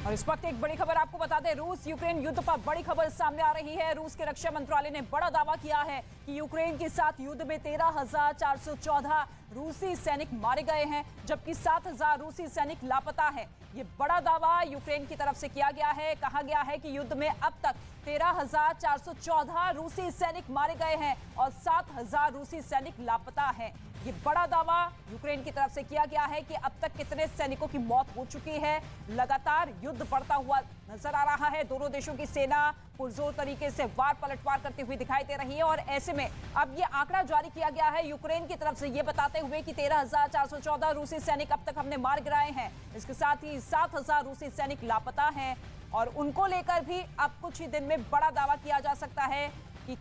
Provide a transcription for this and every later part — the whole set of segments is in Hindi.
और इस वक्त एक बड़ी खबर आपको बता दें, रूस यूक्रेन युद्ध पर बड़ी खबर सामने आ रही है। रूस के रक्षा मंत्रालय ने बड़ा दावा किया है कि यूक्रेन के साथ युद्ध में 13,414 रूसी सैनिक मारे गए हैं, जबकि 7,000 रूसी सैनिक लापता हैं। ये बड़ा दावा यूक्रेन की तरफ से किया गया है। कहा गया है कि युद्ध में अब तक 13,414 रूसी सैनिक मारे गए हैं और 7,000 रूसी सैनिक लापता हैं। ये बड़ा दावा यूक्रेन की तरफ से किया गया है कि अब तक कितने सैनिकों की मौत हो चुकी है। लगातार युद्ध बढ़ता हुआ नजर आ रहा है। दोनों देशों की सेना पुरजोर तरीके से वार पलटवार करती हुई दिखाई दे रही है और ऐसे में अब ये आंकड़ा जारी किया गया है यूक्रेन की तरफ से, ये बताते हुए कि 13,414 रूसी सैनिक अब तक हमने मार गिराए हैं। इसके साथ ही 7,000 रूसी सैनिक लापता हैं और उनको लेकर भी अब कुछ ही दिन में बड़ा दावा किया जा सकता है कि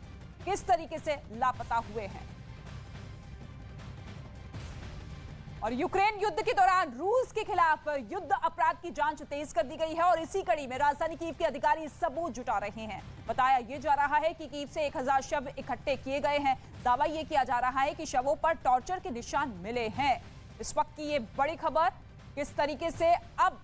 किस तरीके से लापता हुए हैं। और यूक्रेन युद्ध के दौरान रूस के खिलाफ युद्ध अपराध की जांच तेज कर दी गई है और इसी कड़ी में राजधानी कीव के अधिकारी सबूत जुटा रहे हैं। बताया यह जा रहा है कि कीव से 1,000 शव इकट्ठे किए गए हैं। दावा यह किया जा रहा है कि शवों पर टॉर्चर के निशान मिले हैं। इस वक्त की ये बड़ी खबर, किस तरीके से अब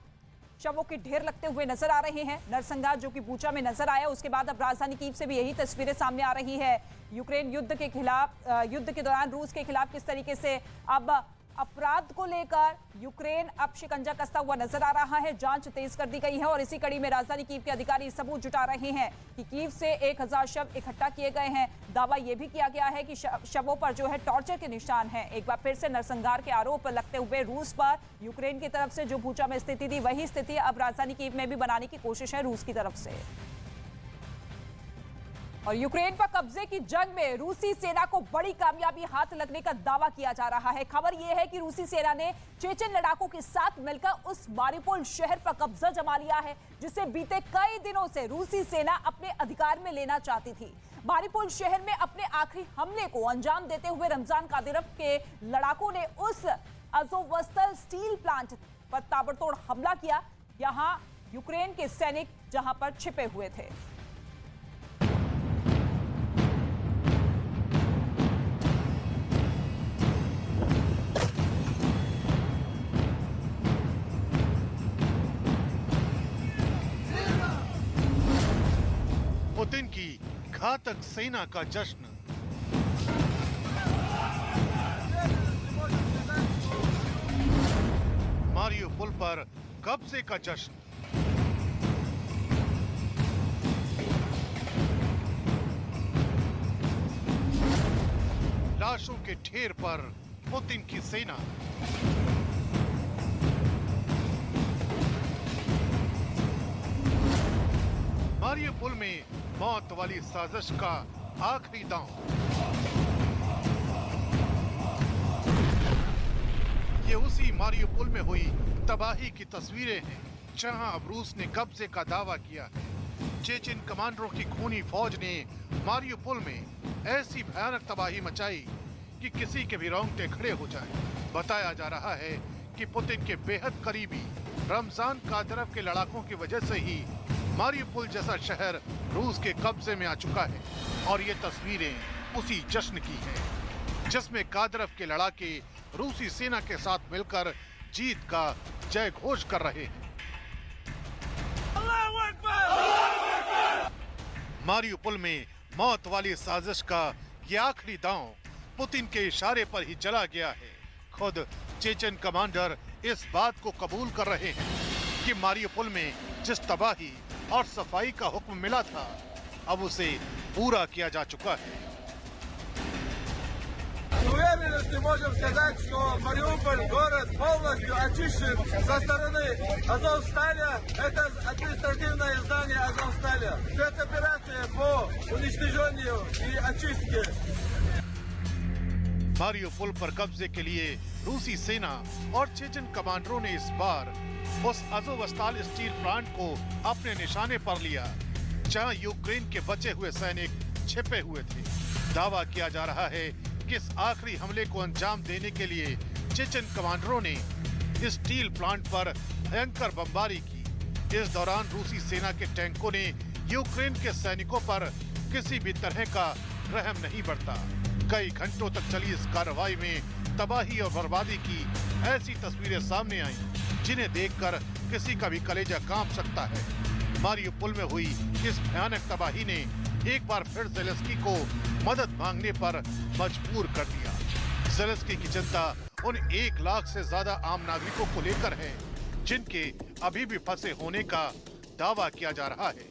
शवों के ढेर लगते हुए नजर आ रहे हैं। नरसंहार जो कि बूचा में नजर आया, उसके बाद अब राजधानी कीव से भी यही तस्वीरें सामने आ रही है। यूक्रेन युद्ध के खिलाफ, युद्ध के दौरान रूस के खिलाफ किस तरीके से अब अपराध को लेकर यूक्रेन अब शिकंजा कसता हुआ नजर आ रहा है। जांच तेज कर दी गई है और इसी कड़ी में राजधानी कीव के अधिकारी सबूत जुटा रहे हैं कि कीव से 1,000 शव इकट्ठा किए गए हैं। दावा यह भी किया गया है कि शवों पर जो है टॉर्चर के निशान हैं। एक बार फिर से नरसंहार के आरोप लगते हुए रूस पर यूक्रेन की तरफ से जो बूचा में स्थिति थी, वही स्थिति अब राजधानी कीव में भी बनाने की कोशिश है रूस की तरफ से। और यूक्रेन पर कब्जे की जंग में रूसी सेना को बड़ी कामयाबी हाथ लगने का दावा किया जा रहा है। खबर यह है कि रूसी सेना ने चेचन लड़ाकों के साथ मिलकर उस मारिउपोल शहर पर कब्जा जमा लिया है, जिसे बीते कई दिनों से रूसी सेना अपने अधिकार में लेना चाहती थी। मारिउपोल शहर में अपने आखिरी हमले को अंजाम देते हुए रमजान कादिरोव के लड़ाकों ने उस अज़ोवस्ताल स्टील प्लांट पर ताबड़तोड़ हमला किया। यहां यूक्रेन के सैनिक जहां पर छिपे हुए थे। पुतिन की घातक सेना का जश्न। मारिउपोल पर कब्जे का जश्न। लाशों के ढेर पर पुतिन की सेना। मारिउपोल में मौत वाली साजिश का आखिरी दांव। ये उसी मारिउपोल में हुई तबाही की तस्वीरें हैं जहां अब रूस ने कब्जे का दावा किया है। चेचन कमांडरों की खूनी फौज ने मारिउपोल में ऐसी भयानक तबाही मचाई कि किसी के भी रोंगटे खड़े हो जाएं। बताया जा रहा है कि पुतिन के बेहद करीबी रमजान कादिरोव के लड़ाकों की वजह से ही मारिउपोल जैसा शहर रूस के कब्जे में आ चुका है। और ये तस्वीरें उसी जश्न की हैं जिसमें कादिरोव के लड़ाके रूसी सेना के साथ मिलकर जीत का जय घोष कर रहे हैं। मारिउपोल में मौत वाली साजिश का ये आखिरी दांव पुतिन के इशारे पर ही चला गया है। खुद चेचन कमांडर इस बात को कबूल कर रहे हैं कि मारिउपोल में जिस तबाही और सफाई का हुक्म मिला था, अब उसे पूरा किया जा चुका है। Уверенности можем сказать, что Мариуполь город полностью очищен со стороны Азовсталя. Это административное здание Азовсталя. Спецоперация по уничтожению и очистке. मारिउपोल पर कब्जे के लिए रूसी सेना और चेचन कमांडरों ने इस बार उस अज़ोवस्ताल स्टील प्लांट को अपने निशाने पर लिया, जहां यूक्रेन के बचे हुए सैनिक छिपे हुए थे। दावा किया जा रहा है कि इस आखिरी हमले को अंजाम देने के लिए चेचन कमांडरों ने स्टील प्लांट पर भयंकर बमबारी की। इस दौरान रूसी सेना के टैंकों ने यूक्रेन के सैनिकों पर किसी भी तरह का रहम नहीं बरता। कई घंटों तक चली इस कार्रवाई में तबाही और बर्बादी की ऐसी तस्वीरें सामने आईं जिन्हें देखकर किसी का भी कलेजा कांप सकता है। मारियुपोल में हुई इस भयानक तबाही ने एक बार फिर ज़ेलेंस्की को मदद मांगने पर मजबूर कर दिया। ज़ेलेंस्की की चिंता उन 1 लाख से ज्यादा आम नागरिकों को लेकर है जिनके अभी भी फंसे होने का दावा किया जा रहा है।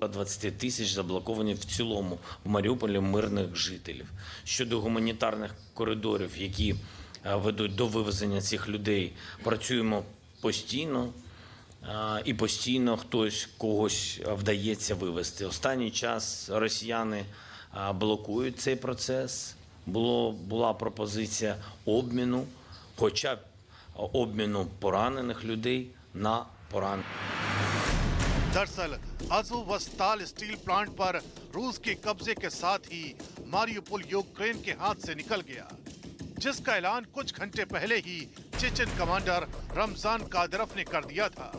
20 тисяч заблоковані в цілому в Маріуполі мирних жителів. Щодо гуманітарних коридорів, які ведуть до вивезення цих людей, працюємо постійно. І постійно хтось когось вдається вивезти. Останній час росіяни блокують цей процес. Була пропозиція обміну, хоча б обміну поранених людей на поранених. दरअसल अज़ोवस्ताल स्टील प्लांट पर रूस के कब्जे के साथ ही मारियुपोल यूक्रेन के हाथ से निकल गया, जिसका ऐलान कुछ घंटे पहले ही चेचन कमांडर रमजान कादिरोव ने कर दिया था।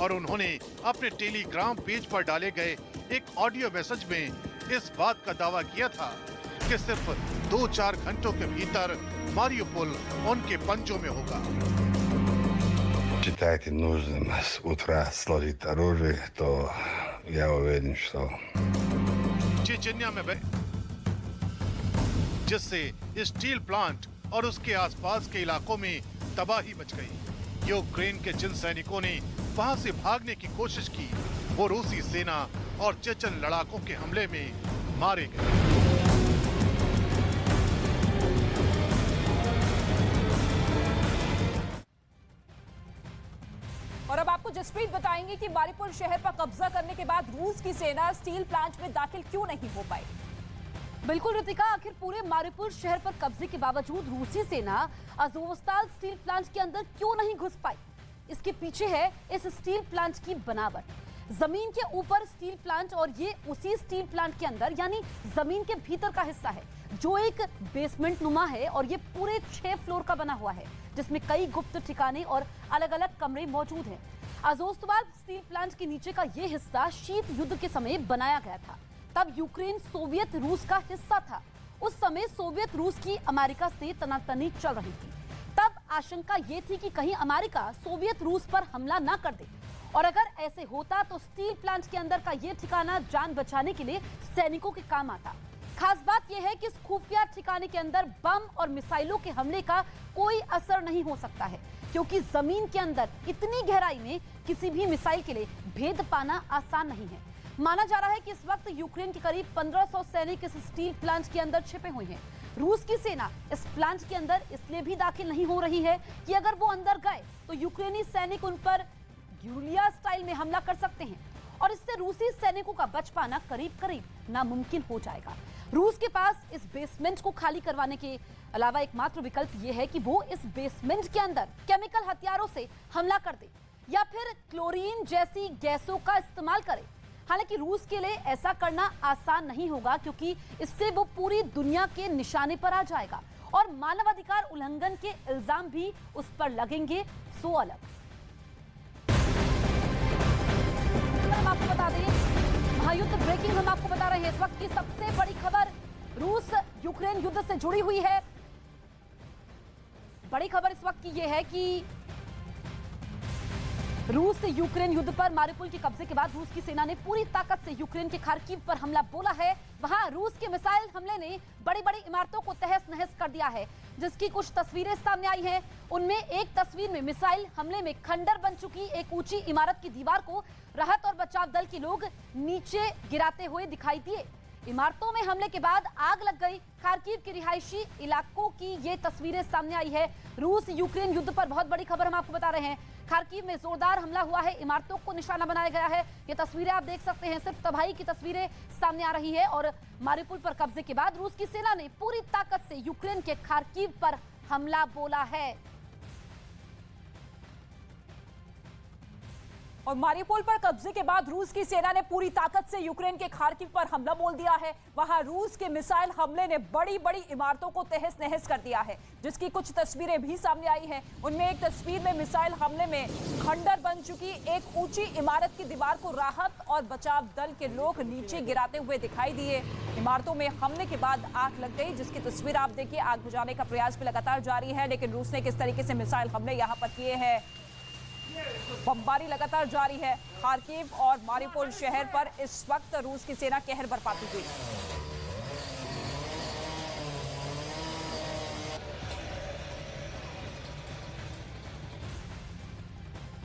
और उन्होंने अपने टेलीग्राम पेज पर डाले गए एक ऑडियो मैसेज में इस बात का दावा किया था कि सिर्फ 2-4 घंटों के भीतर मारियुपोल उनके पंजों में होगा। Считаете нужным с утра сложить оружие, то я уверен, что... चेचन्या में जिससे स्टील प्लांट और उसके आसपास के इलाकों में तबाही मच गई। यूक्रेन के जिन सैनिकों ने वहां से भागने की कोशिश की, वो रूसी सेना और चेचन लड़ाकों के हमले में मारे गए। और अब आपको जसप्रीत बताएंगे कि मारियुपोल शहर पर कब्जा करने के बाद रूस की सेना स्टील प्लांट में दाखिल क्यों नहीं हो पाई। बिल्कुल रितिका, आखिर पूरे मारियुपोल शहर पर कब्जे के बावजूद रूसी सेना अज़ोवस्ताल स्टील प्लांट के अंदर क्यों नहीं घुस पाई। इसके पीछे है इस स्टील प्लांट की बनावट। जमीन के ऊपर स्टील प्लांट और ये उसी स्टील प्लांट के अंदर यानी जमीन के भीतर का हिस्सा है जो एक बेसमेंट नुमा है और ये पूरे 6 फ्लोर का बना हुआ है जिसमें कई गुप्त ठिकाने और अलग अलग कमरे मौजूद हैं। अज़ोवस्ताल स्टील प्लांट के नीचे का ये हिस्सा शीत युद्ध के समय बनाया गया था। तब यूक्रेन सोवियत रूस का हिस्सा था। उस समय सोवियत रूस की अमेरिका से तनातनी चल रही थी। तब आशंका ये थी कि कहीं अमेरिका सोवियत रूस पर हमला ना कर दे, और अगर ऐसे होता तो स्टील प्लांट के अंदर का ये ठिकाना जान बचाने के लिए सैनिकों के काम आता। खास बात यह है कि इस खुफिया ठिकाने के अंदर बम और मिसाइलों के हमले का कोई असर नहीं हो सकता है, क्योंकि जमीन के अंदर इतनी गहराई में किसी भी मिसाइल के लिए भेद पाना आसान नहीं है। माना जा रहा है कि इस वक्त यूक्रेन के करीब 1500 सैनिक इस स्टील प्लांट के अंदर छिपे हुए हैं। रूस की सेना इस प्लांट के अंदर इसलिए भी दाखिल नहीं हो रही है कि अगर वो अंदर गए तो यूक्रेनी सैनिक उन पर गिरिल्ला स्टाइल में हमला कर सकते हैं और इससे रूसी सैनिकों का बच पाना करीब करीब नामुमकिन हो जाएगा। रूस के पास इस बेसमेंट को खाली करवाने के अलावा एकमात्र विकल्प यह है कि वो इस बेसमेंट के अंदर केमिकल हथियारों से हमला कर दे या फिर क्लोरीन जैसी गैसों का इस्तेमाल करे। हालांकि रूस के लिए ऐसा करना आसान नहीं होगा, क्योंकि इससे वो पूरी दुनिया के निशाने पर आ जाएगा और मानवाधिकार उल्लंघन के इल्जाम भी उस पर लगेंगे। सो अलग हम आपको बता दें, महायुद्ध ब्रेकिंग हम आपको बता रहे हैं। इस वक्त की सबसे बड़ी खबर रूस यूक्रेन युद्ध से जुड़ी हुई है। बड़ी खबर इस वक्त की यह है कि रूस से यूक्रेन युद्ध पर मारियुपोल के कब्जे के बाद रूस की सेना ने पूरी ताकत से यूक्रेन के खार्किव पर हमला बोला है। वहां रूस के मिसाइल हमले ने बड़ी बड़ी इमारतों को तहस नहस कर दिया है, जिसकी कुछ तस्वीरें सामने आई हैं। उनमें एक तस्वीर में मिसाइल हमले में खंडर बन चुकी एक ऊंची इमारत की दीवार को राहत और बचाव दल के लोग नीचे गिराते हुए दिखाई दिए। इमारतों में हमले के बाद आग लग गई। खार्किव के रिहायशी इलाकों की ये तस्वीरें सामने आई है। रूस यूक्रेन युद्ध पर बहुत बड़ी खबर हम आपको बता रहे हैं। खार्किव में जोरदार हमला हुआ है, इमारतों को निशाना बनाया गया है। ये तस्वीरें आप देख सकते हैं, सिर्फ तबाही की तस्वीरें सामने आ रही है। और मारियुपोल पर कब्जे के बाद रूस की सेना ने पूरी ताकत से यूक्रेन के खार्किव पर हमला बोला है। और मारियुपोल पर कब्जे के बाद रूस की सेना ने पूरी ताकत से यूक्रेन के खार्किव पर हमला बोल दिया है। वहां रूस के मिसाइल हमले ने बड़ी बड़ी इमारतों को तहस नहस कर दिया है, जिसकी कुछ तस्वीरें भी सामने आई हैं। उनमें एक तस्वीर में मिसाइल हमले में खंडर बन चुकी एक ऊंची इमारत की दीवार को राहत और बचाव दल के लोग नीचे गिराते हुए दिखाई दिए। इमारतों में हमले के बाद आग लग गई, जिसकी तस्वीर आप देखिए। आग बुझाने का प्रयास भी लगातार जारी है, लेकिन रूस ने किस तरीके से मिसाइल हमले यहाँ पर किए हैं बमबारी लगातार जारी है। खार्किव और मारिउपोल शहर पर इस वक्त रूस की सेना कहर बरपाती हुई।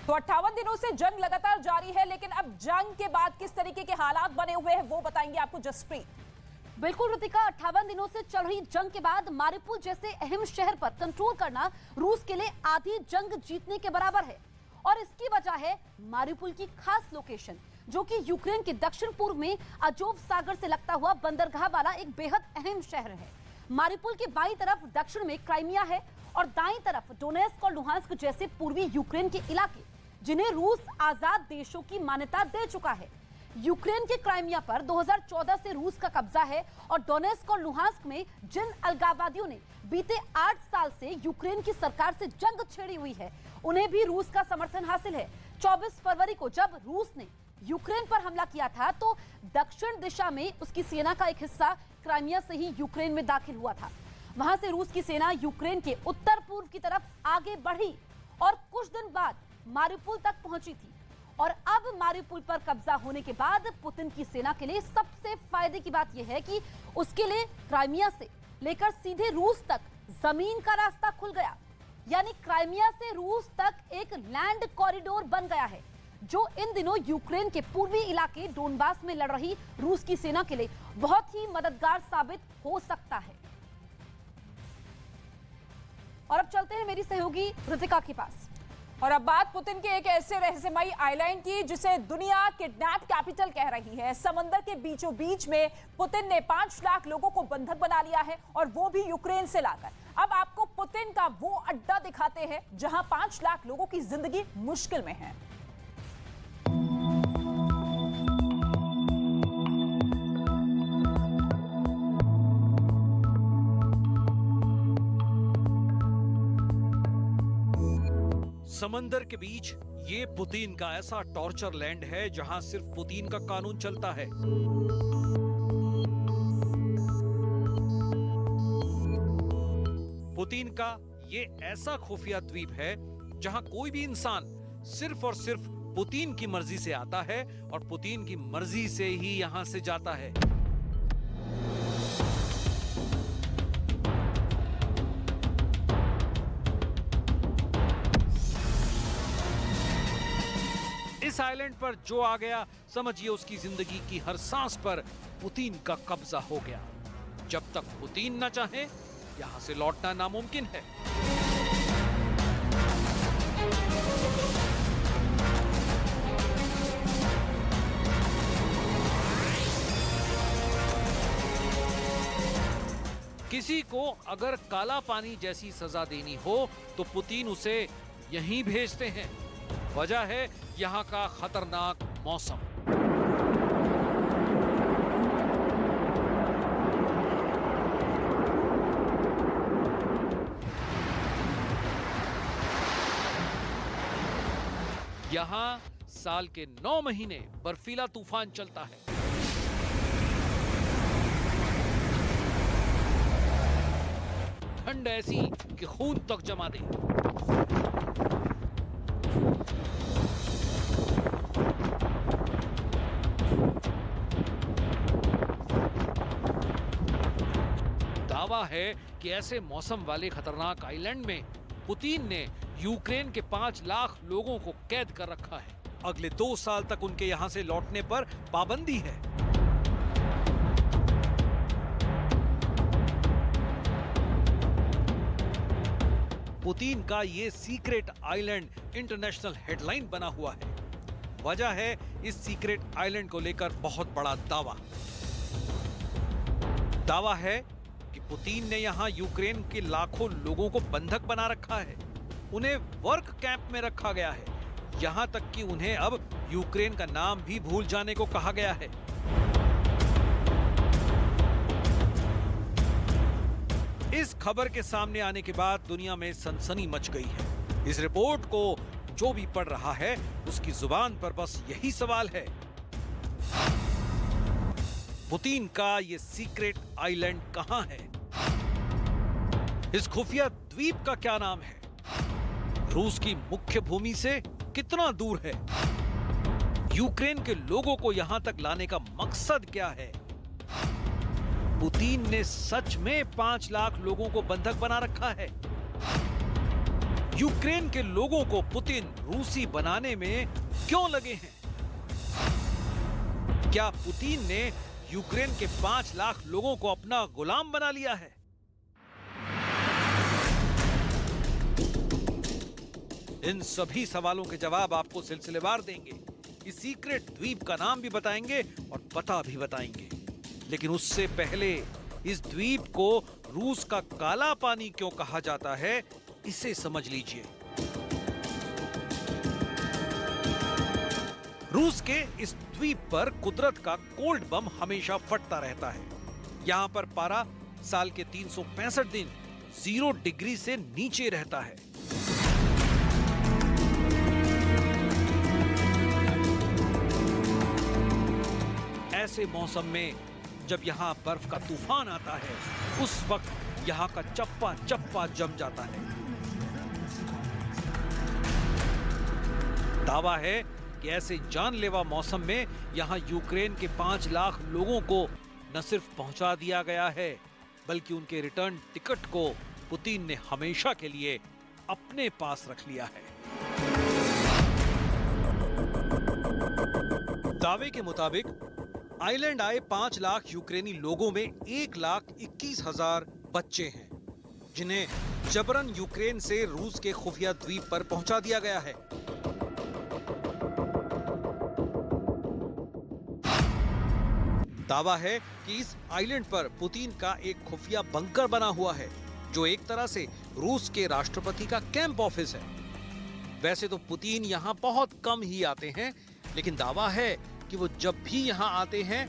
तो 58 दिनों से जंग लगातार जारी है, लेकिन अब जंग के बाद किस तरीके के हालात बने हुए हैं वो बताएंगे आपको जसप्रीत। बिल्कुल ऋतिका, 58 दिनों से चल रही जंग के बाद मारिउपोल जैसे अहम शहर पर कंट्रोल करना रूस के लिए आधी जंग जीतने के बराबर है। और इसकी वजह है मारिउपोल की खास लोकेशन, जो कि यूक्रेन के दक्षिण पूर्व में अजोव सागर से लगता हुआ बंदरगाह वाला एक बेहद अहम शहर है। मारिउपोल के बाईं तरफ दक्षिण में क्राइमिया है और दाईं तरफ डोनेस्क और लुहांस्क जैसे पूर्वी यूक्रेन के इलाके, जिन्हें रूस आजाद देशों की मान्यता दे चुका है। यूक्रेन के क्राइमिया पर 2014 से रूस का कब्जा है और डोनेस्क और लुहांस्क में जिन अलगाववादियों ने बीते 8 साल से यूक्रेन की सरकार से जंग छेड़ी हुई है, उन्हें भी रूस का समर्थन हासिल है। 24 फरवरी को जब रूस ने यूक्रेन पर हमला किया था, तो दक्षिण दिशा में उसकी सेना का एक हिस्सा क्राइमिया से ही यूक्रेन में दाखिल हुआ था। वहां से रूस की सेना यूक्रेन के उत्तर पूर्व की तरफ आगे बढ़ी और कुछ दिन बाद मारिउपोल तक पहुंची थी। और अब मारिउपोल पर कब्जा होने के बाद पुतिन की सेना के लिए सबसे फायदे की बात यह है कि उसके लिए क्राइमिया से लेकर सीधे रूस तक जमीन का रास्ता खुल गया। यानी क्राइमिया से रूस तक एक लैंड कॉरिडोर बन गया है, जो इन दिनों यूक्रेन के पूर्वी इलाके डोनबास में लड़ रही रूस की सेना के लिए बहुत ही मददगार साबित हो सकता है। और अब चलते हैं मेरी सहयोगी ऋतिका के पास। और अब बात पुतिन के एक ऐसे रहस्यमयी आइलैंड की जिसे दुनिया किडनैप कैपिटल कह रही है। समंदर के बीचों बीच में पुतिन ने 5 लाख लोगों को बंधक बना लिया है, और वो भी यूक्रेन से लाकर। अब आपको पुतिन का वो अड्डा दिखाते हैं जहां 5 लाख लोगों की जिंदगी मुश्किल में है। समंदर के बीच ये पुतिन का ऐसा टॉर्चर लैंड है जहां सिर्फ पुतिन का कानून चलता है। पुतिन का ये ऐसा खुफिया द्वीप है जहां कोई भी इंसान सिर्फ और सिर्फ पुतिन की मर्जी से आता है और पुतिन की मर्जी से ही यहां से जाता है। इस आइलैंड पर जो आ गया, समझिए उसकी जिंदगी की हर सांस पर पुतिन का कब्जा हो गया। जब तक पुतिन न चाहे, यहां से लौटना नामुमकिन है। किसी को अगर काला पानी जैसी सजा देनी हो तो पुतिन उसे यहीं भेजते हैं। वजह है यहाँ का खतरनाक मौसम। यहाँ साल के 9 महीने बर्फीला तूफान चलता है। ठंड ऐसी कि खून तक जमा दे। दावा है कि ऐसे मौसम वाले खतरनाक आइलैंड में पुतिन ने यूक्रेन के 5 लाख लोगों को कैद कर रखा है। अगले 2 साल तक उनके यहां से लौटने पर पाबंदी है। पुतिन का ये सीक्रेट आइलैंड इंटरनेशनल हेडलाइन बना हुआ है। वजह है इस सीक्रेट आइलैंड को लेकर बहुत बड़ा दावा है कि पुतिन ने यहां यूक्रेन के लाखों लोगों को बंधक बना रखा है। उन्हें वर्क कैंप में रखा गया है। यहां तक कि उन्हें अब यूक्रेन का नाम भी भूल जाने को कहा गया है। इस खबर के सामने आने के बाद दुनिया में सनसनी मच गई है। इस रिपोर्ट को जो भी पढ़ रहा है उसकी जुबान पर बस यही सवाल है, पुतिन का ये सीक्रेट आइलैंड कहां है? इस खुफिया द्वीप का क्या नाम है? रूस की मुख्य भूमि से कितना दूर है? यूक्रेन के लोगों को यहां तक लाने का मकसद क्या है? पुतिन ने सच में 5 लाख लोगों को बंधक बना रखा है? यूक्रेन के लोगों को पुतिन रूसी बनाने में क्यों लगे हैं? क्या पुतिन ने यूक्रेन के 5 लाख लोगों को अपना गुलाम बना लिया है? इन सभी सवालों के जवाब आपको सिलसिलेवार देंगे। इस सीक्रेट द्वीप का नाम भी बताएंगे और पता भी बताएंगे। लेकिन उससे पहले इस द्वीप को रूस का काला पानी क्यों कहा जाता है, इसे समझ लीजिए। रूस के इस द्वीप पर कुदरत का कोल्ड बम हमेशा फटता रहता है। यहां पर पारा साल के 365 दिन 0 डिग्री से नीचे रहता है। ऐसे मौसम में जब यहां बर्फ का तूफान आता है, उस वक्त यहां का चप्पा चप्पा जम जाता है। दावा है कि ऐसे जानलेवा मौसम में यहां यूक्रेन के 5 लाख लोगों को न सिर्फ पहुंचा दिया गया है, बल्कि उनके रिटर्न टिकट को पुतिन ने हमेशा के लिए अपने पास रख लिया है। दावे के मुताबिक आइलैंड आए 5 लाख यूक्रेनी लोगों में 1,21,000 बच्चे हैं, जिन्हें जबरन यूक्रेन से रूस के खुफिया द्वीप पर पहुंचा दिया गया है। दावा है कि इस आइलैंड पर पुतिन का एक खुफिया बंकर बना हुआ है, जो एक तरह से रूस के राष्ट्रपति का कैंप ऑफिस है। वैसे तो पुतिन यहाँ बहुत कम ही आते हैं, लेकिन दावा है कि वो जब भी यहाँ आते हैं,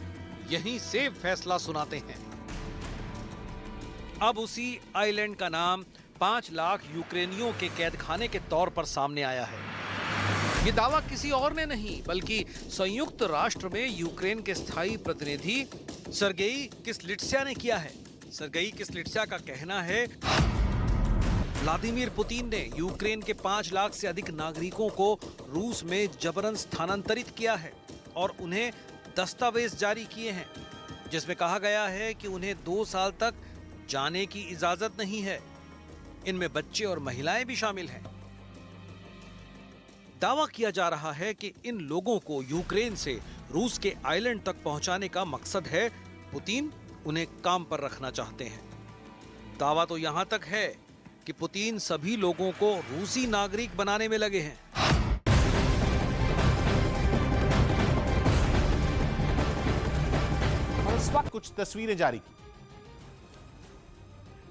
यहीं से फैसला सुनाते हैं। अब उसी आइलैंड का नाम 5 लाख यूक्रेनियों के कैदखाने के तौर पर सामने आया है। ये दावा किसी और ने नहीं, बल्कि संयुक्त राष्ट्र में यूक्रेन के स्थायी प्रतिनिधि सर्गेई किस्लिट्स्या ने किया है। सर्गेई किस्लिट्स्या का कहना है, व्लादिमीर पुतिन ने यूक्रेन के 5 लाख से अधिक नागरिकों को रूस में जबरन स्थानांतरित किया है और उन्हें दस्तावेज जारी किए हैं, जिसमें कहा गया है कि उन्हें 2 साल तक जाने की इजाजत नहीं है। इनमें बच्चे और महिलाएं भी शामिल हैं। दावा किया जा रहा है कि इन लोगों को यूक्रेन से रूस के आइलैंड तक पहुंचाने का मकसद है। पुतिन उन्हें काम पर रखना चाहते हैं। दावा तो यहां तक है कि पुतिन सभी लोगों को रूसी नागरिक बनाने में लगे हैं। इस वक्त कुछ तस्वीरें जारी की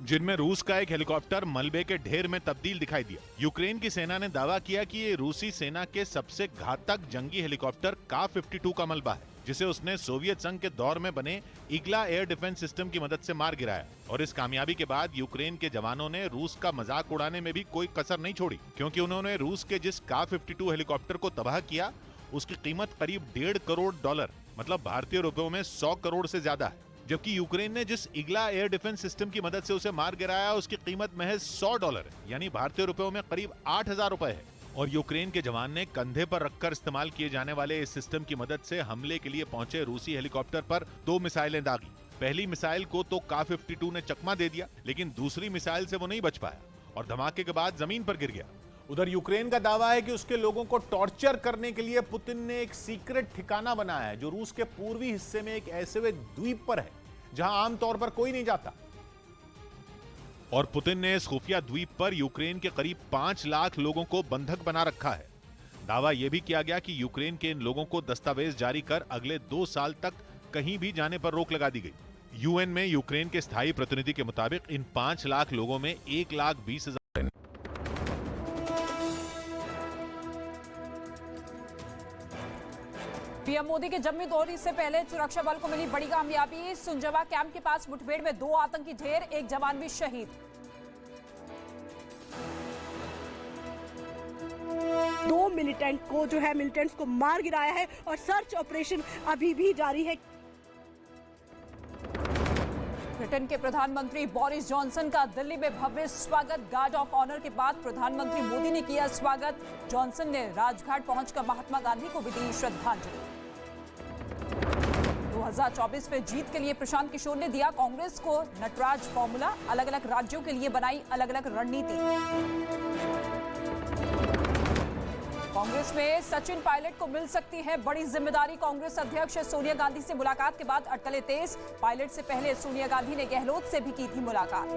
जिनमें रूस का एक हेलीकॉप्टर मलबे के ढेर में तब्दील दिखाई दिया। यूक्रेन की सेना ने दावा किया कि ये रूसी सेना के सबसे घातक जंगी हेलीकॉप्टर का-52 का मलबा है, जिसे उसने सोवियत संघ के दौर में बने इग्ला एयर डिफेंस सिस्टम की मदद से मार गिराया। और इस कामयाबी के बाद यूक्रेन के जवानों ने रूस का मजाक उड़ाने में भी कोई कसर नहीं छोड़ी, क्योंकि उन्होंने रूस के जिस का-52 हेलीकॉप्टर को तबाह किया, उसकी कीमत करीब $1.5 करोड़, मतलब भारतीय रुपयों में 100 करोड़ से ज्यादा है। जबकि यूक्रेन ने जिस इग्ला एयर डिफेंस सिस्टम की मदद से उसे मार गिराया, उसकी कीमत महज $100 यानी भारतीय रुपयों में करीब 8,000 रुपए है। और यूक्रेन के जवान ने कंधे पर रखकर इस्तेमाल किए जाने वाले इस सिस्टम की मदद से हमले के लिए पहुंचे रूसी हेलीकॉप्टर पर 2 मिसाइलें दागी। पहली मिसाइल को तो का-52 ने चकमा दे दिया, लेकिन दूसरी मिसाइल से वो नहीं बच पाया और धमाके के बाद जमीन पर गिर गया। उधर यूक्रेन का दावा है कि उसके लोगों को टॉर्चर करने के लिए पुतिन ने एक सीक्रेट ठिकाना बनाया है, जो रूस के पूर्वी हिस्से में एक ऐसे द्वीप पर है जहां आमतौर पर कोई नहीं जाता। और पुतिन ने इस खुफिया द्वीप पर यूक्रेन के करीब 5 लाख लोगों को बंधक बना रखा है। दावा यह भी किया गया कि यूक्रेन के इन लोगों को दस्तावेज जारी कर अगले 2 साल तक कहीं भी जाने पर रोक लगा दी गई। यूएन में यूक्रेन के स्थायी प्रतिनिधि के मुताबिक इन 5 लाख लोगों में 1,20,000 पीएम मोदी के जम्मू दौरे से पहले सुरक्षा बल को मिली बड़ी कामयाबी। सुंजवा कैंप के पास मुठभेड़ में 2 आतंकी ढेर, 1 जवान भी शहीद। दो मिलिटेंट को मिलिटेंट्स को मार गिराया है और सर्च ऑपरेशन अभी भी जारी है। ब्रिटेन के प्रधानमंत्री बोरिस जॉनसन का दिल्ली में भव्य स्वागत। गार्ड ऑफ ऑनर के बाद प्रधानमंत्री मोदी ने किया स्वागत। जॉनसन ने राजघाट पहुंचकर महात्मा गांधी को भी दी श्रद्धांजलि। 2024 में जीत के लिए प्रशांत किशोर ने दिया कांग्रेस को नटराज फॉर्मूला। अलग अलग राज्यों के लिए बनाई अलग अलग रणनीति। कांग्रेस में सचिन पायलट को मिल सकती है बड़ी जिम्मेदारी। कांग्रेस अध्यक्ष सोनिया गांधी से मुलाकात के बाद अटकलें तेज। पायलट से पहले सोनिया गांधी ने गहलोत से भी की थी मुलाकात।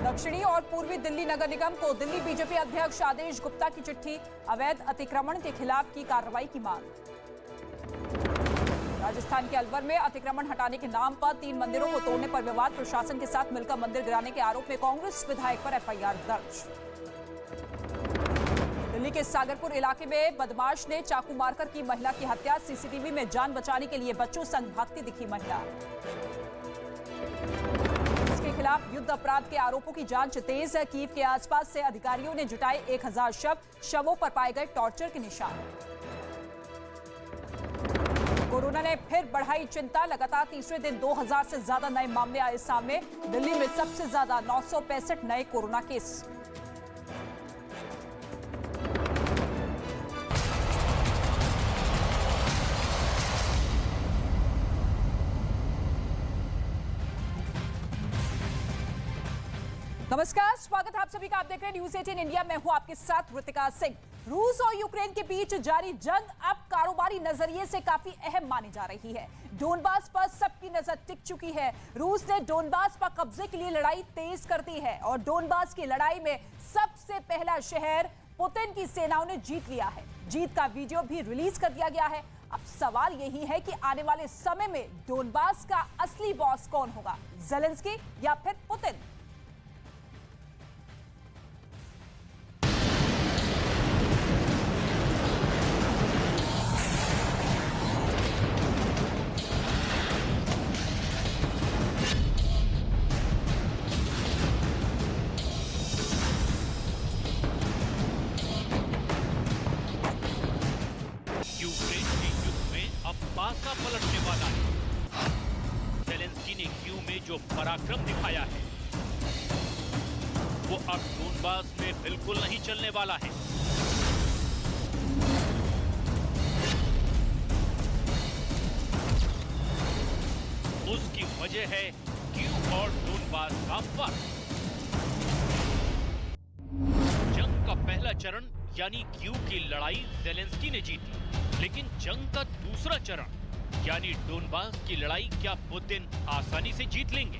दक्षिणी और पूर्वी दिल्ली नगर निगम को दिल्ली बीजेपी अध्यक्ष आदेश गुप्ता की चिट्ठी। अवैध अतिक्रमण के खिलाफ की कार्रवाई की मांग। राजस्थान के अलवर में अतिक्रमण हटाने के नाम पर 3 मंदिरों को तोड़ने पर विवाद। प्रशासन के साथ मिलकर मंदिर गिराने के आरोप में कांग्रेस विधायक पर एफआईआर दर्ज। दिल्ली के सागरपुर इलाके में बदमाश ने चाकू मारकर की महिला की हत्या। सीसीटीवी में जान बचाने के लिए बच्चों संग भागती दिखी महिला। इसके खिलाफ युद्ध अपराध के आरोपों की जांच तेज है। कीव के आसपास से अधिकारियों ने जुटाए 1000 शवों पर पाए गए टॉर्चर के निशान। कोरोना ने फिर बढ़ाई चिंता। लगातार तीसरे दिन 2000 से ज्यादा नए मामले आए सामने। दिल्ली में सबसे ज्यादा 965 नए कोरोना केस। नमस्कार, स्वागत है आप सभी का। आप देख रहे हैं न्यूज़ 18 इंडिया। मैं हूं आपके साथ ऋतिका सिंह। रूस और यूक्रेन के बीच जारी जंग अब कारोबारी नजरिए से काफी अहम मानी जा रही है। डोनबास पर सबकी नजर टिक चुकी है। रूस ने डोनबास पर कब्जे के लिए लड़ाई तेज कर दी है और डोनबास की लड़ाई में सबसे पहला शहर पुतिन की सेनाओं ने जीत लिया है। जीत का वीडियो भी रिलीज कर दिया गया है। अब सवाल यही है कि आने वाले समय में डोनबास का असली बॉस कौन होगा, ज़ेलेंस्की या फिर पुतिन? पलटने वाला है। ज़ेलेंस्की ने कीव में जो पराक्रम दिखाया है वो अब डोनबास में बिल्कुल नहीं चलने वाला है। उसकी वजह है कीव और डोनबास का फर्क। जंग का पहला चरण यानी कीव की लड़ाई ज़ेलेंस्की ने जीती, लेकिन जंग का दूसरा चरण यानी डोनबास की लड़ाई क्या पुतिन आसानी से जीत लेंगे?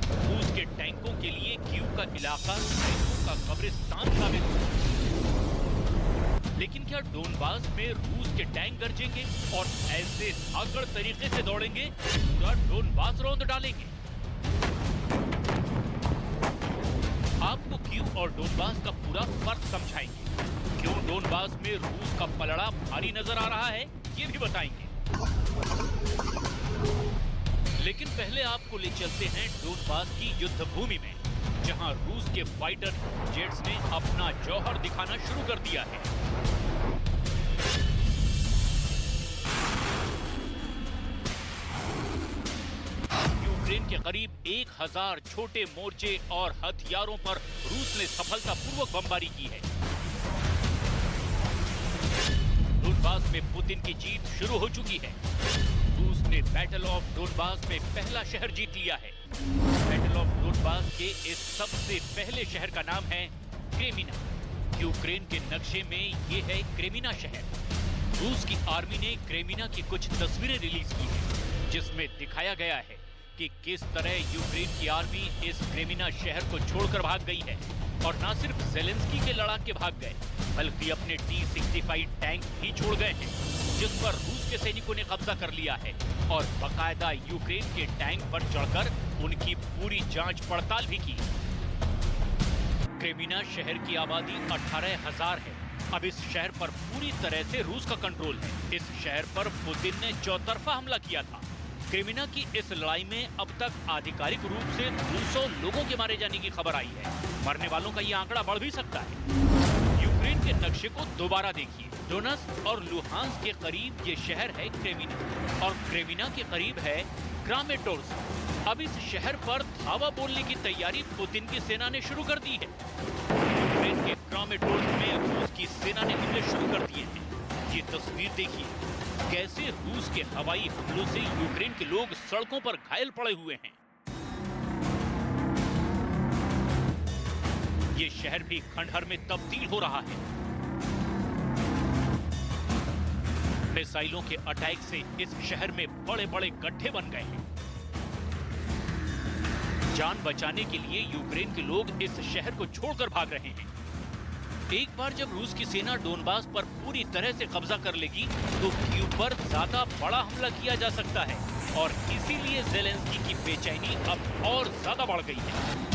रूस के टैंकों के लिए कीव का इलाका टैंकों का कब्रिस्तान साबित होगा। लेकिन क्या डोनबास में रूस के टैंक गरजेंगे और ऐसे धाकड़ तरीके से दौड़ेंगे पूरा डोनबास रौंद डालेंगे? आपको कीव और डोनबास का पूरा फर्क समझाएंगे। क्यों डोनबास में रूस का पलड़ा भारी नजर आ रहा है ये भी बताएंगे। लेकिन पहले आपको ले चलते हैं डोनबास की युद्ध भूमि में, जहां रूस के फाइटर जेट्स ने अपना जौहर दिखाना शुरू कर दिया है। यूक्रेन के करीब 1000 छोटे मोर्चे और हथियारों पर रूस ने सफलतापूर्वक बमबारी की है। डोनबास में पुतिन की जीत शुरू हो चुकी है। रूस ने बैटल ऑफ डोनबास में पहला शहर जीत लिया है। बैटल ऑफ डोनबास के इस सबसे पहले शहर का नाम है क्रेमिना। यूक्रेन के नक्शे में ये है क्रेमिना शहर। रूस की आर्मी ने क्रेमिना की कुछ तस्वीरें रिलीज की हैं, जिसमें दिखाया गया है कि किस तरह यूक्रेन की आर्मी इस क्रेमिना शहर को छोड़कर भाग गई है। और न सिर्फ ज़ेलेंस्की के लड़ाके भाग गए, बल्कि अपने T-65 टैंक भी छोड़ गए हैं, जिस पर रूस के सैनिकों ने कब्जा कर लिया है और बकायदा यूक्रेन के टैंक पर चढ़कर उनकी पूरी जांच पड़ताल भी की। क्रेमिना शहर की आबादी 18,000 है। अब इस शहर पर पूरी तरह से रूस का कंट्रोल है। इस शहर पर पुतिन ने चौतरफा हमला किया था। क्रेमिना की इस लड़ाई में अब तक आधिकारिक रूप से 200 लोगों के मारे जाने की खबर आई है। मरने वालों का ये आंकड़ा बढ़ भी सकता है। यूक्रेन के नक्शे को दोबारा देखिए। डोनेत्स्क और लुहांस्क के करीब ये शहर है क्रेमिना, और क्रेमिना के करीब है क्रामेटोर्स्क। अब इस शहर पर धावा बोलने की तैयारी पुतिन की सेना ने शुरू कर दी है। यूक्रेन के क्रामेटोर्स्क में रूस की सेना ने हमले शुरू कर दिए हैं। ये तस्वीर देखिए, कैसे रूस के हवाई हमलों से यूक्रेन के लोग सड़कों पर घायल पड़े हुए हैं। ये शहर भी खंडहर में तब्दील हो रहा है। मिसाइलों के अटैक से इस शहर में बड़े बड़े गड्ढे बन गए हैं। जान बचाने के लिए यूक्रेन के लोग इस शहर को छोड़कर भाग रहे हैं। एक बार जब रूस की सेना डोनबास पर पूरी तरह से कब्जा कर लेगी तो कीव पर ज्यादा बड़ा हमला किया जा सकता है और इसीलिए ज़ेलेंस्की की बेचैनी अब और ज्यादा बढ़ गई है।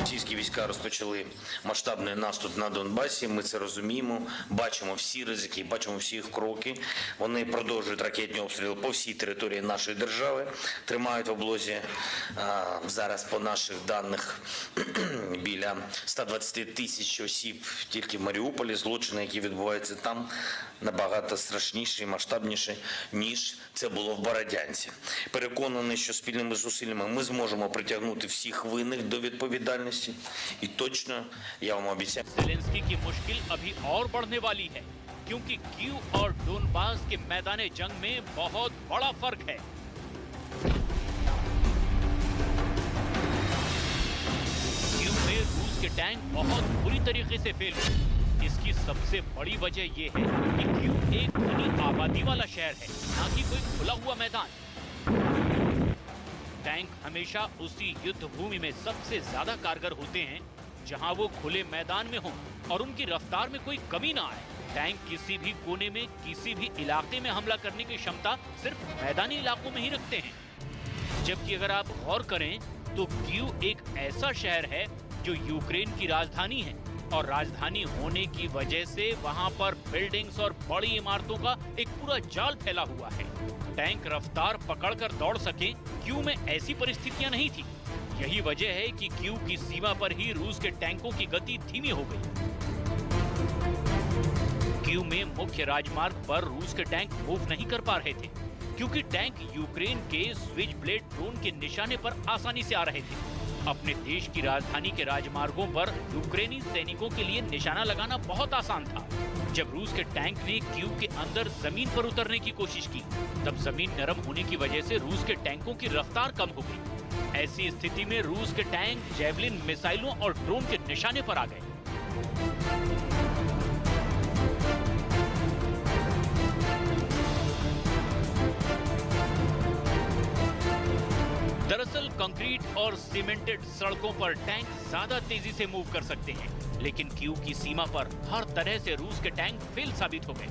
Російські війська розпочали масштабний наступ на Донбасі. Ми це розуміємо, бачимо всі ризики, бачимо всі їх кроки. Вони продовжують ракетні обстріли по всій території нашої держави. Тримають в облозі зараз по наших даних біля 120 тисяч осіб тільки в Маріуполі. Злочини, які відбуваються там, набагато страшніші і масштабніші, ніж це було в Бородянці. Переконаний, що спільними зусиллями ми зможемо притягнути всіх винних до відповідальності. И точно я вам обещаю। ज़ेलेंस्की की मुश्किल अभी और बढ़ने वाली है, क्योंकि कीव और डोनबास के मैदाने जंग में बहुत बड़ा फर्क है। कीव में रूस के टैंक बहुत बुरी तरीके से फेल हुए। इसकी सबसे बड़ी वजह यह है कि कीव एक घनी आबादी वाला शहर है, ना कि कोई खुला हुआ मैदान। टैंक हमेशा उसी युद्ध भूमि में सबसे ज्यादा कारगर होते हैं जहां वो खुले मैदान में हों और उनकी रफ्तार में कोई कमी ना आए। टैंक किसी भी कोने में, किसी भी इलाके में हमला करने की क्षमता सिर्फ मैदानी इलाकों में ही रखते हैं। जबकि अगर आप गौर करें तो कीव एक ऐसा शहर है जो यूक्रेन की राजधानी है और राजधानी होने की वजह से वहां पर बिल्डिंग्स और बड़ी इमारतों का एक पूरा जाल फैला हुआ है। टैंक रफ्तार पकड़कर दौड़ सके, कीव में ऐसी परिस्थितियां नहीं थी। यही वजह है कि कीव की सीमा पर ही रूस के टैंकों की गति धीमी हो गई। कीव में मुख्य राजमार्ग पर रूस के टैंक मूव नहीं कर पा रहे थे, क्योंकि टैंक यूक्रेन के स्विच ब्लेड ड्रोन के निशाने पर आसानी से आ रहे थे। अपने देश की राजधानी के राजमार्गों पर यूक्रेनी सैनिकों के लिए निशाना लगाना बहुत आसान था। जब रूस के टैंक ने कीव के अंदर जमीन पर उतरने की कोशिश की, तब जमीन नरम होने की वजह से रूस के टैंकों की रफ्तार कम हो गई। ऐसी स्थिति में रूस के टैंक जेवलिन मिसाइलों और ड्रोन के निशाने पर आ गए। दरअसल कंक्रीट और सीमेंटेड सड़कों पर टैंक ज्यादा तेजी से मूव कर सकते हैं, लेकिन कीव की सीमा पर हर तरह से रूस के टैंक फेल साबित हो गए।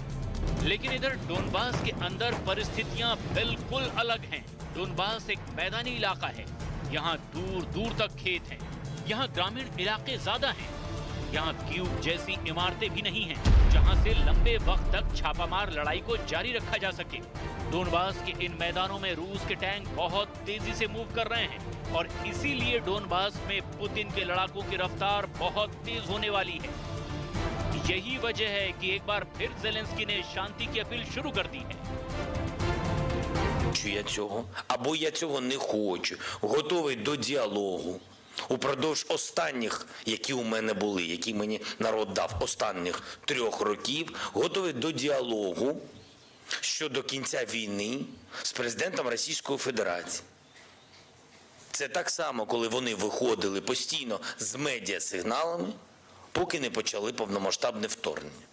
लेकिन इधर डोनबास के अंदर परिस्थितियां बिल्कुल अलग हैं। डोनबास एक मैदानी इलाका है, यहाँ दूर दूर तक खेत हैं, यहाँ ग्रामीण इलाके ज्यादा हैं, यहाँ कीव जैसी इमारतें भी नहीं हैं, जहाँ से लंबे वक्त तक छापामार लड़ाई को जारी रखा जा सके। डोनबास के इन मैदानों में रूस के टैंक बहुत तेजी से मूव कर रहे हैं और इसीलिए डोनबास में पुतिन के लड़ाकों की रफ्तार बहुत तेज होने वाली है। यही वजह है कि एक बार फिर ज़ेलेंस्की ने शांति की अपील शुरू कर दी है। Я цього, або я цього не хочу, готовий до діалогу. Упродовж останніх, які у мене були, які мені народ дав останніх 3 років, готовий до діалогу щодо кінця війни з президентом Російської Федерації. Це так само, коли вони виходили постійно з медіасигналами, поки не почали повномасштабне вторгнення.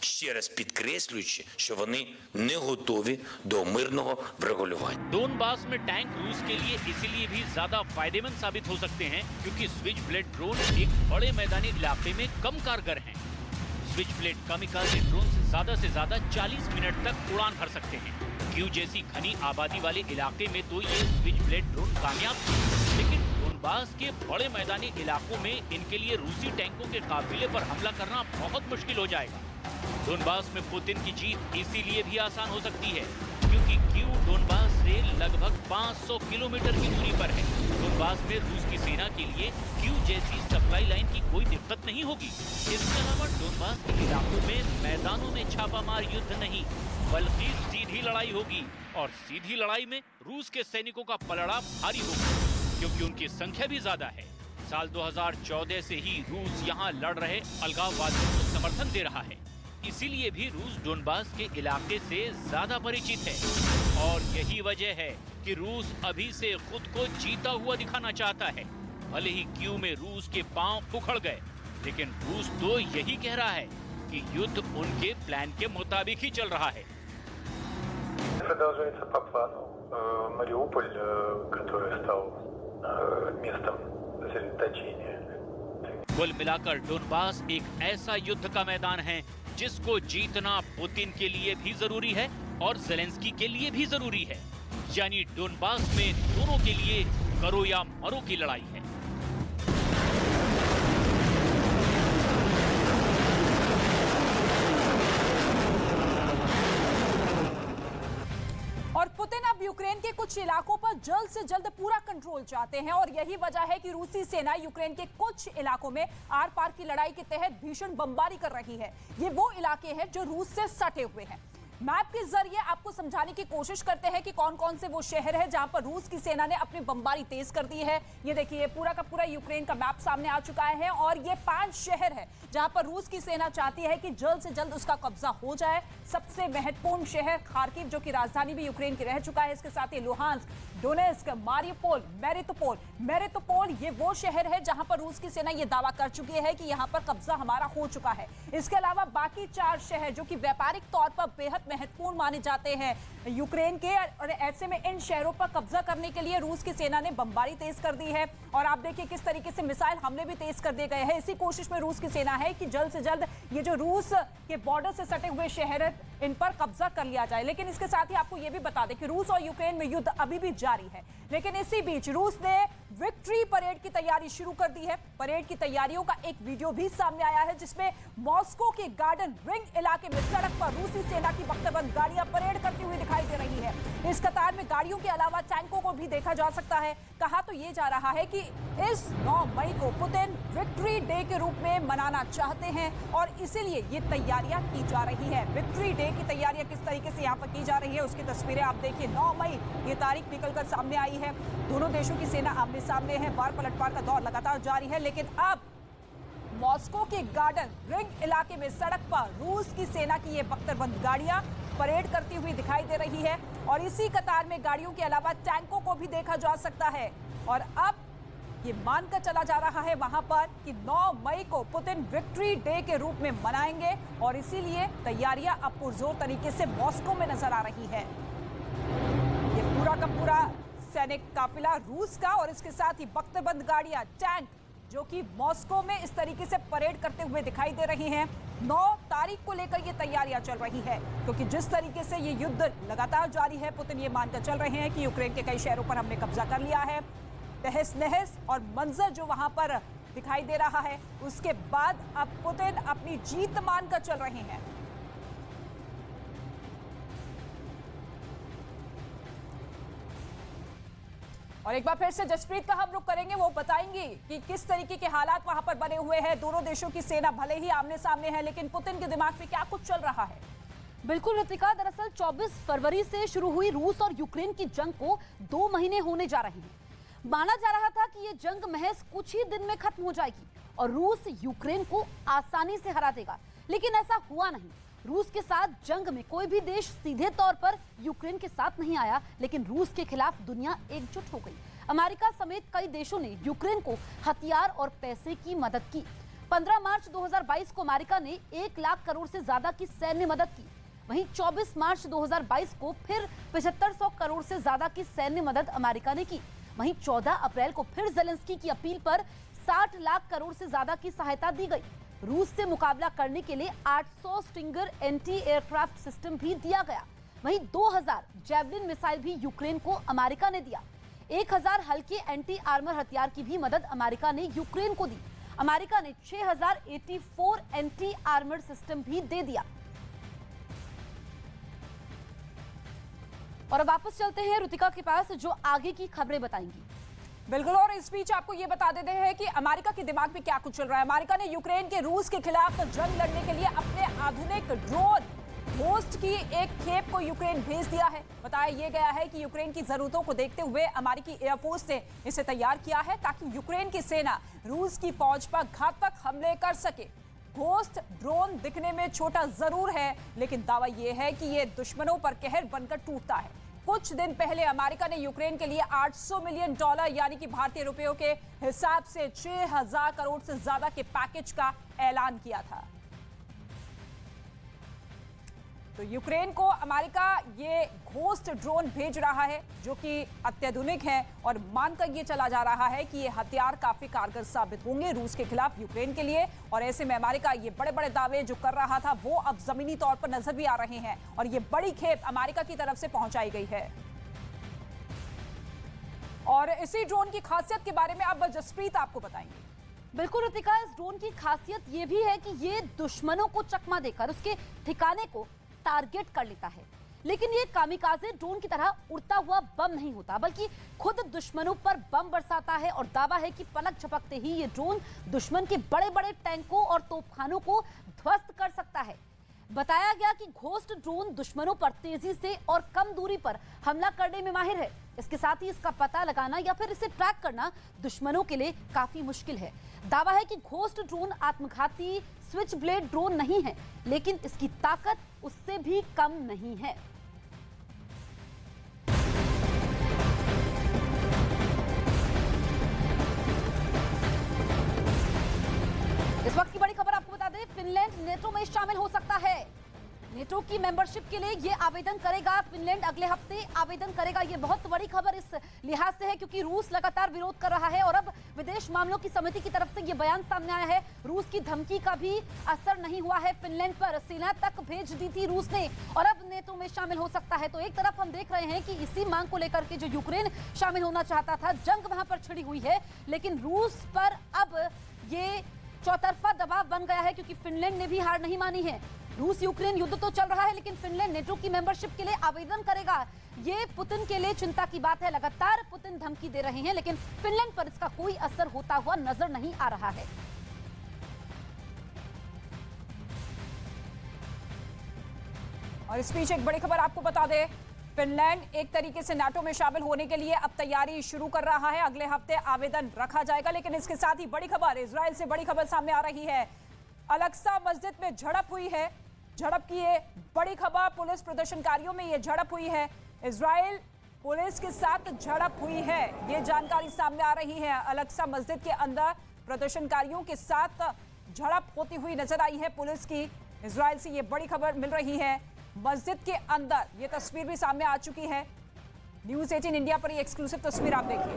Ще раз підкреслюючи, що вони не готові до мирного врегулювання. डोनबास में टैंक रूस के लिए इसीलिए भी ज्यादा फायदेमंद साबित हो सकते हैं क्योंकि स्विच ब्लेड ड्रोन एक बड़े मैदानी इलाके में कम कारगर हैं। स्विच ब्लेड कामिकाज़े ड्रोन से ज्यादा 40 मिनट तक उड़ान भर सकते हैं। कीव जैसी घनी आबादी वाले इलाके में तो ये स्विच ब्लेड ड्रोन कामयाब थे, लेकिन डोनबास के बड़े मैदानी इलाकों में इनके लिए रूसी टैंकों के काफिले पर हमला करना बहुत मुश्किल हो जाएगा। डोनबास में पुतिन की जीत इसीलिए भी आसान हो सकती है क्योंकि कीव डोनबास से लगभग 500 किलोमीटर की दूरी पर है। डोनबास में रूस की सेना के लिए कीव जैसी सप्लाई लाइन की कोई दिक्कत नहीं होगी। इसके अलावा डोनबास के इलाकों में मैदानों में छापामार युद्ध नहीं, बल्कि सीधी लड़ाई होगी और सीधी लड़ाई में रूस के सैनिकों का पलड़ा भारी होगा, क्योंकि उनकी संख्या भी ज्यादा है। साल 2014 से ही रूस यहाँ लड़ रहे अलगाववादियों को समर्थन दे रहा है, इसीलिए भी रूस डोनबास के इलाके से ज्यादा परिचित है। और यही वजह है कि रूस अभी से खुद को जीता हुआ दिखाना चाहता है। भले ही कीव में रूस के पांव उखड़ गए, लेकिन रूस तो यही कह रहा है कि युद्ध उनके प्लान के मुताबिक ही चल रहा है। Продолжается по плану. Мариуполь, который стал местом сосредоточения. कुल मिलाकर डोनबास एक ऐसा युद्ध का मैदान है जिसको जीतना पुतिन के लिए भी जरूरी है और ज़ेलेंस्की के लिए भी जरूरी है। यानी डोनबास में दोनों के लिए करो या मरो की लड़ाई है। और पुतिन अब यूक्रेन के कुछ इलाकों पर जल्द से जल्द पूरा कंट्रोल चाहते हैं और यही वजह है कि रूसी सेना यूक्रेन के कुछ इलाकों में आर पार की लड़ाई के तहत भीषण बमबारी कर रही है। ये वो इलाके हैं जो रूस से सटे हुए हैं। मैप के जरिए आपको समझाने की कोशिश करते हैं कि कौन कौन से वो शहर है जहां पर रूस की सेना ने अपनी बमबारी तेज कर दी है। ये देखिए, पूरा का पूरा यूक्रेन का मैप सामने आ चुका है और ये 5 शहर है जहां पर रूस की सेना चाहती है कि जल्द से जल्द उसका कब्जा हो जाए। सबसे महत्वपूर्ण शहर खार्किव, जो कि राजधानी भी यूक्रेन की रह चुका है, इसके साथ ही लुहांस्क, डोनेस्क, मारियोपोल, मेरितोपोल, ये वो शहर है जहां पर रूस की सेना ये दावा कर चुकी है कि यहां पर कब्जा हमारा हो चुका है। इसके अलावा बाकी 4 शहर जो कि व्यापारिक तौर पर बेहद महत्वपूर्ण माने जाते हैं यूक्रेन के, और ऐसे में इन शहरों पर कब्जा करने के लिए रूस की सेना ने बमबारी तेज कर दी है। और आप देखिए किस तरीके से मिसाइल हमले भी तेज कर दिए गए हैं। इसी कोशिश में रूस की सेना है कि जल्द से जल्द ये जो रूस के बॉर्डर से सटे हुए शहर है इन पर कब्जा कर लिया जाए। लेकिन इसके साथ ही आपको ये भी बता दें कि रूस और यूक्रेन में युद्ध अभी भी जारी है। लेकिन इसी बीच रूस ने विक्ट्री परेड की तैयारी शुरू कर दी है। परेड की तैयारियों का एक वीडियो भी सामने आया है जिसमें मॉस्को के गार्डन रिंग इलाके में सड़क पर रूसी सेना की बख्तरबंद गाड़ियां परेड करती हुई दिखाई दे रही है। इस कतार में गाड़ियों के अलावा टैंकों को भी देखा जा सकता है। कहा तो ये जा रहा है कि इस 9 मई को पुतिन विक्ट्री डे के रूप में मनाना चाहते हैं और इसीलिए ये तैयारियां की जा रही है। विक्ट्री डे की तैयारियां किस तरीके से यहाँ पर की जा रही है उसकी तस्वीरें आप देखिए। 9 मई ये तारीख निकलकर सामने आई है। दोनों देशों की सेना आमने सामने है। वार पलटवार का दौर लगातार जारी है। लेकिन अब मॉस्को के गार्डन रिंग इलाके में सड़क पर रूस की सेना की ये बख्तरबंद गाड़ियां परेड करती हुई दिखाई दे रही है और इसी कतार में गाड़ियों के अलावा टैंकों को भी देखा जा सकता है। और अब ये मानकर चला जा रहा है वहां पर कि 9 मई को पुतिन विक्ट्री डे के रूप में मनाएंगे और इसीलिए तैयारियां अब पुरजोर तरीके से मॉस्को में नजर आ रही है। ये पूरा का पूरा सैनिक काफिला रूस का और इसके साथ ही बख्तरबंद गाड़ियां, टैंक जो कि मॉस्को में इस तरीके से परेड करते हुए दिखाई दे रही हैं। 9 तारीख को लेकर ये तैयारियां चल रही है क्योंकि जिस तरीके से ये युद्ध लगातार जारी है, पुतिन ये मानकर चल रहे हैं कि यूक्रेन के कई शहरों पर हमने कब्जा कर लिया है। तहस नहस और मंजर जो वहां पर दिखाई दे रहा है, उसके बाद अब पुतिन अपनी जीत मानकर चल रहे हैं। और एक बार फिर से जसप्रीत का हम रुख करेंगे, वो बताएंगे कि किस तरीके के हालात वहां पर बने हुए हैं। दोनों देशों की सेना भले ही आमने सामने है, लेकिन पुतिन के दिमाग में क्या कुछ चल रहा है। बिल्कुल ऋतिका, दरअसल 24 फरवरी से शुरू हुई रूस और यूक्रेन की जंग को 2 महीने होने जा रहे हैं। माना जा रहा था कि ये जंग महज कुछ ही दिन में खत्म हो जाएगी और रूस यूक्रेन को आसानी से हरा देगा, लेकिन ऐसा हुआ नहीं। रूस के साथ जंग में कोई भी देश सीधे तौर पर यूक्रेन के साथ नहीं आया, लेकिन रूस के खिलाफ दुनिया एकजुट हो गई। अमेरिका समेत कई देशों ने यूक्रेन को हथियार और पैसे की मदद की। 15 मार्च 2022 को अमेरिका ने 1 लाख करोड़ से ज्यादा की सैन्य मदद की। वहीं 24 मार्च 2022 को फिर 7500 करोड़ से ज्यादा की सैन्य मदद अमेरिका ने की। वहीं 14 अप्रैल को फिर ज़ेलेंस्की की अपील पर 60 लाख करोड़ से ज्यादा की सहायता दी गई। रूस से मुकाबला करने के लिए 800 स्टिंगर एंटी एयरक्राफ्ट सिस्टम भी दिया गया। वहीं 2000 जैवलिन मिसाइल भी यूक्रेन को अमेरिका ने दिया। 1000 हल्के एंटी आर्मर हथियार की भी मदद अमेरिका ने यूक्रेन को दी। अमेरिका ने 6084 एंटी आर्मर सिस्टम भी दे दिया। और अब वापस चलते हैं ऋतिका के पास, जो आगे की खबरें बताएंगी। बिल्कुल, और इस बीच आपको ये बता देते हैं कि अमेरिका के दिमाग में क्या कुछ चल रहा है। अमेरिका ने यूक्रेन के रूस के खिलाफ जंग लड़ने के लिए अपने आधुनिक ड्रोन घोस्ट की एक खेप को यूक्रेन भेज दिया है। बताया यह गया है कि यूक्रेन की जरूरतों को देखते हुए अमेरिकी एयरफोर्स ने इसे तैयार किया है ताकि यूक्रेन की सेना रूस की फौज पर घातक हमले कर सके। घोस्ट ड्रोन दिखने में छोटा जरूर है, लेकिन दावा यह है कि यह दुश्मनों पर कहर बनकर टूटता है। कुछ दिन पहले अमेरिका ने यूक्रेन के लिए $800 मिलियन यानी कि भारतीय रुपयों के हिसाब से 6000 करोड़ से ज्यादा के पैकेज का ऐलान किया था। तो यूक्रेन को अमेरिका ये घोस्ट ड्रोन भेज रहा है जो कि अत्याधुनिक है, और मानकर ये चला जा रहा है कि ये हथियार काफी कारगर साबित होंगे रूस के खिलाफ यूक्रेन के लिए। और ऐसे में अमेरिका ये बड़े बड़े दावे जो कर रहा था वो अब जमीनी तौर पर नजर भी आ रहे हैं, और ये बड़ी खेप अमेरिका की तरफ से पहुंचाई गई है। और इसी ड्रोन की खासियत के बारे में अब जसप्रीत आपको बताएंगे। बिल्कुल ऋतिका, इस ड्रोन की खासियत ये भी है कि ये दुश्मनों को चकमा देकर उसके ठिकाने को टारगेट कर लेता है। लेकिन ये कामिकाज़े ड्रोन की तरह उड़ता हुआ बम नहीं होता, बल्कि खुद दुश्मनों पर बम बरसाता है। और दावा है कि पलक झपकते ही ये ड्रोन दुश्मन के बड़े बड़े टैंकों और तोपखानों को ध्वस्त कर सकता है। बताया गया कि घोस्ट ड्रोन दुश्मनों पर तेजी से और कम दूरी पर हमला करने में माहिर है। इसके साथ ही इसका पता लगाना या फिर इसे ट्रैक करना दुश्मनों के लिए काफी मुश्किल है। दावा है कि घोस्ट ड्रोन आत्मघाती स्विच ब्लेड ड्रोन नहीं है, लेकिन इसकी ताकत उससे भी कम नहीं है। इस वक्त की बड़ी खबर आपको बता दें, फिनलैंड नेटो में शामिल हो सकता है। नेटो की मेंबरशिप के लिए ये आवेदन करेगा। फिनलैंड अगले हफ्ते आवेदन करेगा। ये बहुत बड़ी खबर इस लिहाज से है क्योंकि रूस लगातार विरोध कर रहा है, और अब विदेश मामलों की समिति की तरफ से ये बयान सामने आया है। रूस की धमकी का भी असर नहीं हुआ है फिनलैंड पर। सेना तक भेज दी थी रूस ने, और अब नेटो में शामिल हो सकता है। तो एक तरफ हम देख रहे हैं कि इसी मांग को लेकर के जो यूक्रेन शामिल होना चाहता था, जंग वहां पर छिड़ी हुई है, लेकिन रूस पर अब ये चौतरफा दबाव बन गया है क्योंकि फिनलैंड ने भी हार नहीं मानी है। रूस यूक्रेन युद्ध तो चल रहा है, लेकिन फिनलैंड नेटो की मेंबरशिप के लिए आवेदन करेगा। ये पुतिन के लिए चिंता की बात है। लगातार पुतिन धमकी दे रहे हैं, लेकिन फिनलैंड पर इसका कोई असर होता हुआ नजर नहीं आ रहा है। और इस बीच एक बड़ी खबर आपको बता दें, फिनलैंड एक तरीके से नाटो में शामिल होने के लिए अब तैयारी शुरू कर रहा है। अगले हफ्ते आवेदन रखा जाएगा। लेकिन इसके साथ ही बड़ी खबर, इजराइल से बड़ी खबर सामने आ रही है। अल-अक्सा मस्जिद में झड़प हुई है। झड़प की ये बड़ी खबर, पुलिस प्रदर्शनकारियों में ये झड़प हुई है। इजराइल पुलिस के साथ झड़प हुई है, ये जानकारी सामने आ रही है। अल-अक्सा मस्जिद के अंदर प्रदर्शनकारियों के साथ झड़प होती हुई नजर आई है पुलिस की। इजराइल से ये बड़ी खबर मिल रही है। मस्जिद के अंदर ये तस्वीर भी सामने आ चुकी है। न्यूज़ 18 इंडिया पर ये एक्सक्लूसिव तस्वीर आप देखिए।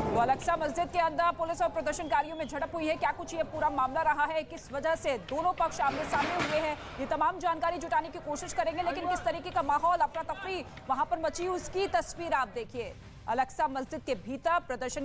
तो अल-अक्सा मस्जिद के अंदर पुलिस और प्रदर्शनकारियों में झड़प हुई है। क्या कुछ ये पूरा मामला रहा है, किस वजह से दोनों पक्ष आमने सामने हुए हैं, ये तमाम जानकारी जुटाने की कोशिश करेंगे। लेकिन किस तरीके का माहौल, अफरा तफरी वहां पर मची, उसकी तस्वीर आप देखिए। अल-अक्सा मस्जिद के भीतर प्रदर्शन